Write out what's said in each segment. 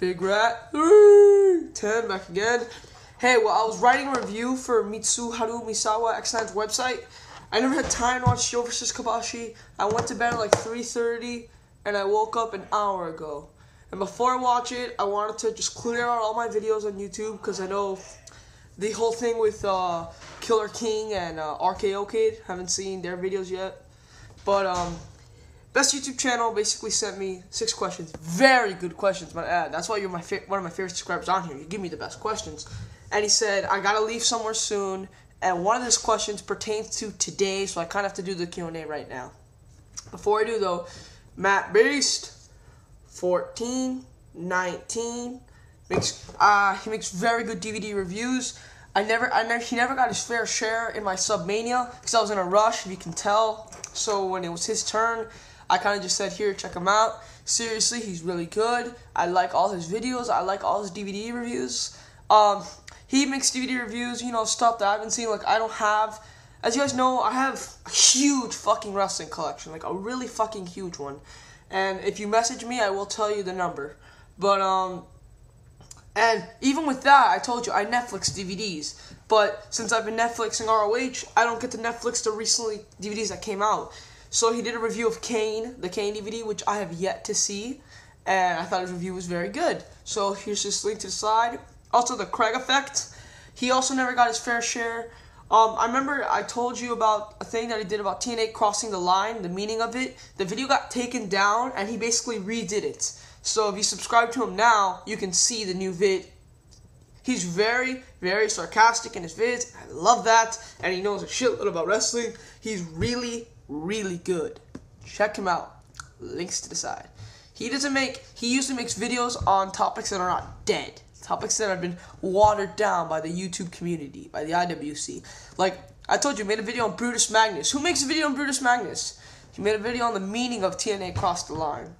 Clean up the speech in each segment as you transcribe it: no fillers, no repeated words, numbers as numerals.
Bigratthreeten back again. Hey, well, I was writing a review for Mitsuharu Misawa X9's website. I never had time to watch Sho vs. Kobashi. I went to bed at like 3:30, and I woke up an hour ago. And before I watch it, I wanted to just clear out all my videos on YouTube, because I know the whole thing with Killer King and RKO Kid. Haven't seen their videos yet. But, Best YouTube channel basically sent me 6 questions. Very good questions, but that's why you're one of my favorite subscribers on here. You give me the best questions. And he said, I gotta leave somewhere soon, and one of his questions pertains to today, so I kind of have to do the Q&A right now. Before I do, though, Matt Beast, 14, 19, he makes very good DVD reviews. He never got his fair share in my Submania, because I was in a rush, if you can tell. So when it was his turn, I kind of just said, here, check him out. Seriously, he's really good. I like all his videos. I like all his DVD reviews. He makes DVD reviews, you know, stuff that I haven't seen. Like, I don't have, as you guys know, I have a huge fucking wrestling collection. Like, a really fucking huge one. And if you message me, I will tell you the number. But, and even with that, I told you, I Netflix DVDs. But since I've been Netflixing ROH, I don't get to Netflix the recently DVDs that came out. So he did a review of Kane, the Kane DVD, which I have yet to see. And I thought his review was very good. So here's this link to the side. Also, the Craig Effect. He also never got his fair share. I remember I told you about a thing that he did about TNA crossing the line, the meaning of it. The video got taken down, and he basically redid it. So if you subscribe to him now, you can see the new vid. He's very, very sarcastic in his vids. I love that. And he knows a shitload about wrestling. He's really, really good. Check him out. Links to the side. He usually makes videos on topics that are not dead. Topics that have been watered down by the YouTube community, by the IWC. Like, I told you, he made a video on Brutus Magnus. Who makes a video on Brutus Magnus? He made a video on the meaning of TNA Cross the Line.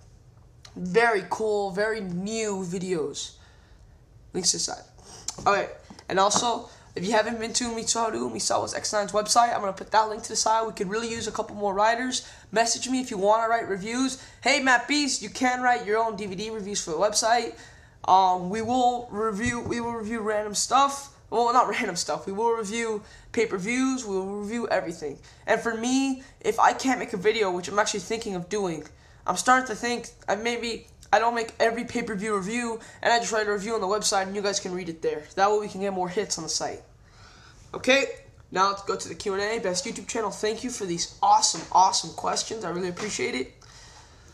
Very cool, very new videos. Links to the side. Okay, and also, if you haven't been to Mitsuharu Misawa's X9's website, I'm going to put that link to the side. We could really use a couple more writers. Message me if you want to write reviews. Hey, Matt Beast, you can write your own DVD reviews for the website. We will review random stuff. Well, not random stuff. We will review pay-per-views. We will review everything. And for me, if I can't make a video, which I'm actually thinking of doing, I'm starting to think maybe I don't make every pay-per-view review, and I just write a review on the website, and you guys can read it there. That way we can get more hits on the site. Okay, now let's go to the Q&A. Best YouTube channel, thank you for these awesome, awesome questions. I really appreciate it.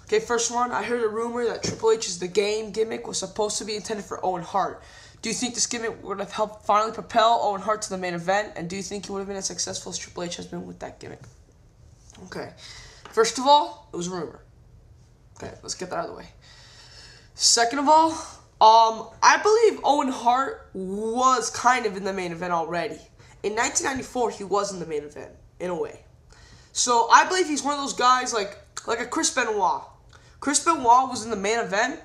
Okay, first one, I heard a rumor that Triple H's The Game gimmick was supposed to be intended for Owen Hart. Do you think this gimmick would have helped finally propel Owen Hart to the main event? And do you think he would have been as successful as Triple H has been with that gimmick? Okay, first of all, it was a rumor. Okay, let's get that out of the way. Second of all, I believe Owen Hart was kind of in the main event already. In 1994, he was in the main event, in a way. So I believe he's one of those guys like a Chris Benoit. Chris Benoit was in the main event,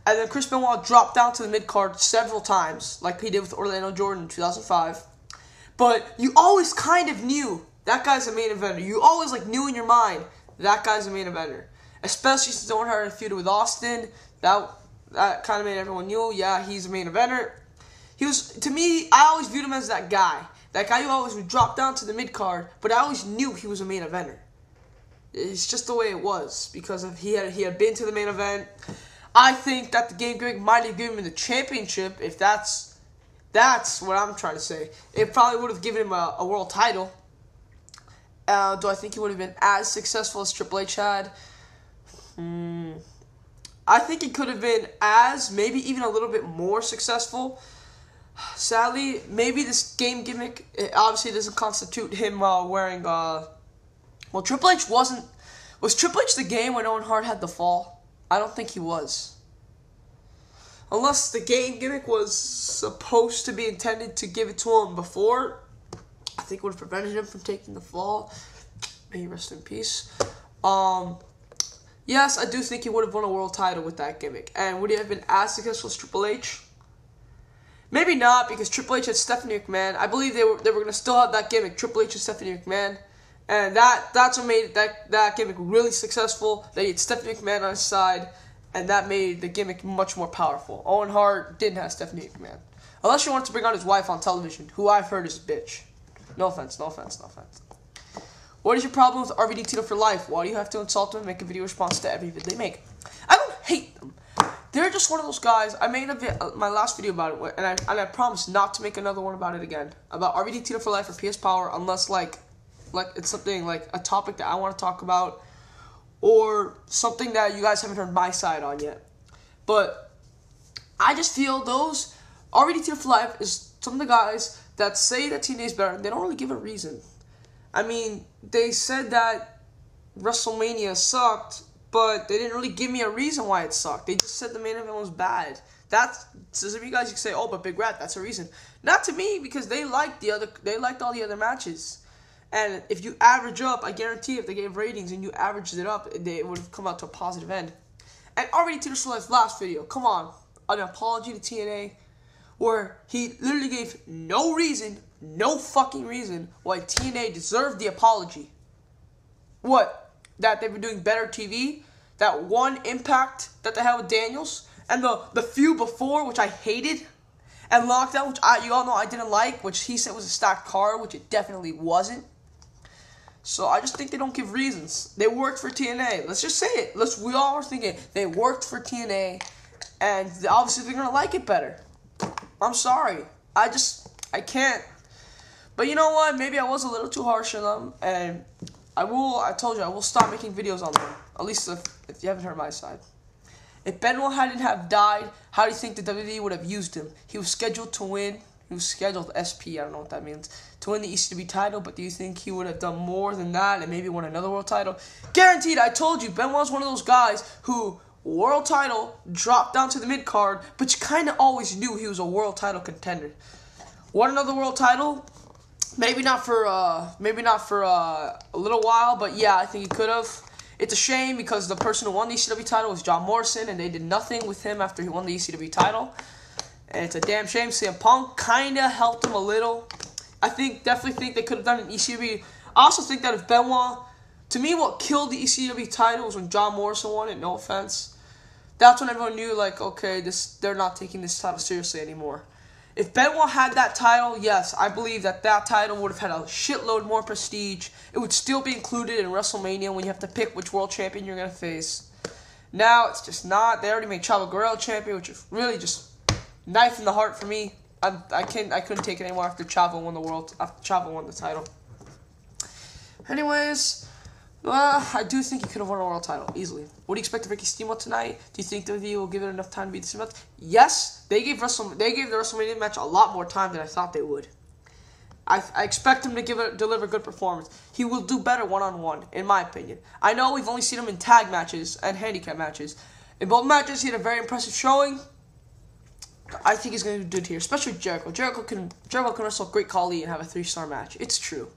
and then Chris Benoit dropped down to the mid-card several times, like he did with Orlando Jordan in 2005. But you always kind of knew that guy's a main eventer. You always knew in your mind that guy's a main eventer. Especially since Owen Hart had a feud with Austin. That kind of made everyone knew, yeah, he's a main eventer. He was, to me, I always viewed him as that guy. That guy who always would drop down to the mid-card, but I always knew he was a main eventer. It's just the way it was, because he had been to the main event. I think that the game gimmick might have given him the championship, if that's what I'm trying to say. It probably would have given him a world title. Do I think he would have been as successful as Triple H had? I think he could have been maybe even a little bit more successful. Sadly, maybe this game gimmick, it obviously doesn't constitute him wearing, well, Triple H wasn't, was Triple H the game when Owen Hart had the fall? I don't think he was. Unless the game gimmick was supposed to be intended to give it to him before, I think it would have prevented him from taking the fall. May he rest in peace. Yes, I do think he would have won a world title with that gimmick. And would he have been as successful as Triple H? Maybe not, because Triple H had Stephanie McMahon. I believe they were going to still have that gimmick, Triple H and Stephanie McMahon. And that's what made that gimmick really successful. They had Stephanie McMahon on his side. and that made the gimmick much more powerful. Owen Hart didn't have Stephanie McMahon. Unless you wanted to bring on his wife on television, who I've heard is a bitch. No offense, no offense, no offense. What is your problem with RVD for life? Why do you have to insult them and make a video response to every video they make? I don't hate them. They're just one of those guys. I made my last video about it, and I promise not to make another one about it again. About RVD for life or PS Power, unless like it's something like a topic that I want to talk about, or something that you guys haven't heard my side on yet. But I just feel those RVD for life is some of the guys that say that TNA is better, and they don't really give a reason. I mean, they said that WrestleMania sucked, but they didn't really give me a reason why it sucked. They just said the main event was bad. That's, so some of you guys can say, oh, but Big Rat, that's a reason. Not to me, because they liked all the other matches. And if you average up, I guarantee if they gave ratings and you averaged it up, it would have come out to a positive end. And already to the last video, come on, an apology to TNA, where he literally gave no reason, no fucking reason why TNA deserved the apology. What? That they were doing better TV? That one Impact that they had with Daniels? And the few before, which I hated? And Lockdown, which you all know I didn't like, which he said was a stacked card, which it definitely wasn't. So I just think they don't give reasons. They worked for TNA. Let's just say it. We all are thinking they worked for TNA, and obviously they're going to like it better. I'm sorry. I can't. But you know what? Maybe I was a little too harsh on them, and I told you, I will stop making videos on them. At least if you haven't heard my side. If Benoit hadn't have died, how do you think the WWE would have used him? He was scheduled to win. He was scheduled SP, I don't know what that means, to win the ECW title, but do you think he would have done more than that and maybe won another world title? Guaranteed, I told you, Benoit's one of those guys who, world title, dropped down to the mid-card, but you kind of always knew he was a world title contender. Won another world title? Maybe not for a little while, but yeah, I think he could have. It's a shame because the person who won the ECW title was John Morrison, and they did nothing with him after he won the ECW title. And it's a damn shame. CM Punk kind of helped him a little. Definitely think they could have done an ECW. I also think that if Benoit, to me, what killed the ECW title was when John Morrison won it, no offense. That's when everyone knew, like, okay, they're not taking this title seriously anymore. If Benoit had that title, yes, I believe that title would have had a shitload more prestige. It would still be included in WrestleMania when you have to pick which world champion you're going to face. Now, it's just not. They already made Chavo Guerrero champion, which is really just knife in the heart for me. I couldn't take it anymore after Chavo won the title. Anyways, I do think he could have won a world title easily. What do you expect of Ricky Steamboat tonight? Do you think WWE will give it enough time to beat the Steamboat? Yes, they gave the WrestleMania match a lot more time than I thought they would. I expect him to deliver good performance. He will do better one-on-one, in my opinion. I know we've only seen him in tag matches and handicap matches. In both matches, he had a very impressive showing. I think he's going to do good here, especially Jericho. Jericho can wrestle Great Khali and have a 3-star match. It's true.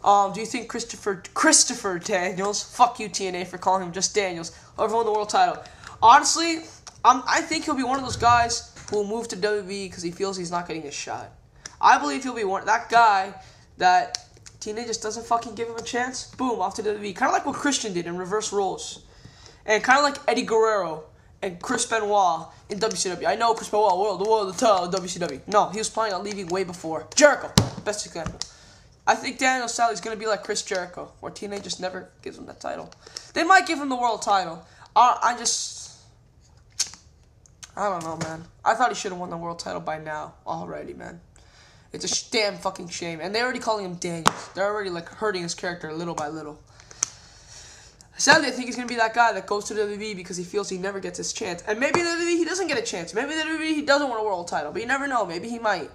Do you think Christopher Daniels, fuck you TNA for calling him just Daniels, will won the world title? Honestly, I think he'll be one of those guys who will move to WWE because he feels he's not getting a shot. I believe he'll be that guy that TNA just doesn't fucking give him a chance. Boom, off to WWE. Kind of like what Christian did in reverse roles. And kind of like Eddie Guerrero and Chris Benoit in WCW. I know Chris Benoit won the world title in WCW. No, he was planning on leaving way before. Jericho, best example. I think Daniel Sally's going to be like Chris Jericho, where TNA just never gives him that title. They might give him the world title. I don't know, man. I thought he should have won the world title by now already, man. It's a damn fucking shame. And they're already calling him Daniels. They're already, like, hurting his character little by little. Sadly, I think he's going to be that guy that goes to the WWE because he feels he never gets his chance. And maybe in the WWE he doesn't get a chance. Maybe in the WWE he doesn't win a world title. But you never know. Maybe he might.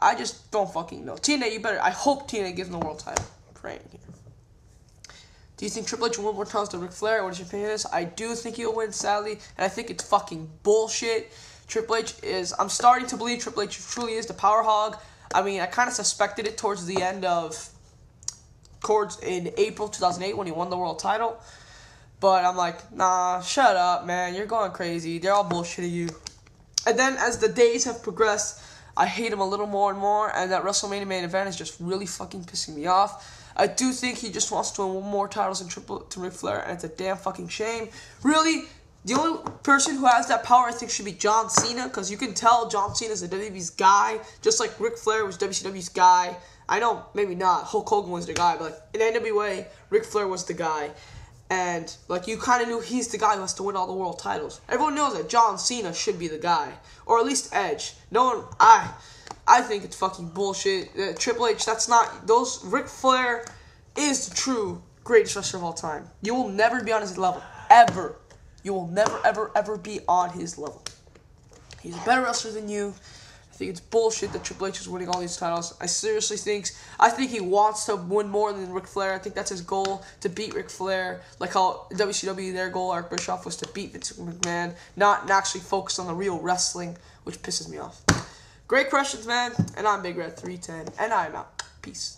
I just don't fucking know. TNA, you better. I hope TNA gives him the world title. I'm praying here. Do you think Triple H will win more titles than Ric Flair? What is your opinion on this? I do think he'll win, sadly. And I think it's fucking bullshit. Triple H is. I'm starting to believe Triple H truly is the power hog. I mean, I kind of suspected it towards the end of. In April 2008 when he won the world title. But I'm like, nah, shut up, man. You're going crazy. They're all bullshitting you. And then as the days have progressed, I hate him a little more and more. And that WrestleMania main event is just really fucking pissing me off. I do think he just wants to win more titles than Ric Flair. And it's a damn fucking shame. Really, The only person who has that power, I think, should be John Cena, because you can tell John Cena is the WWE's guy, just like Ric Flair was WCW's guy. I know, maybe not. Hulk Hogan was the guy, but like, in NWA, Ric Flair was the guy. And like, you kind of knew he's the guy who has to win all the world titles. Everyone knows that John Cena should be the guy, or at least Edge. No one, I think it's fucking bullshit. Triple H, that's not, those, Ric Flair is the true greatest wrestler of all time. You will never be on his level, ever. You will never, ever, ever be on his level. He's a better wrestler than you. I think it's bullshit that Triple H is winning all these titles. I think he wants to win more than Ric Flair. I think that's his goal, to beat Ric Flair. Like how WCW, their goal, Eric Bischoff, was to beat Vince McMahon, not actually focus on the real wrestling, which pisses me off. Great questions, man. And I'm Bigratthreeten, and I'm out. Peace.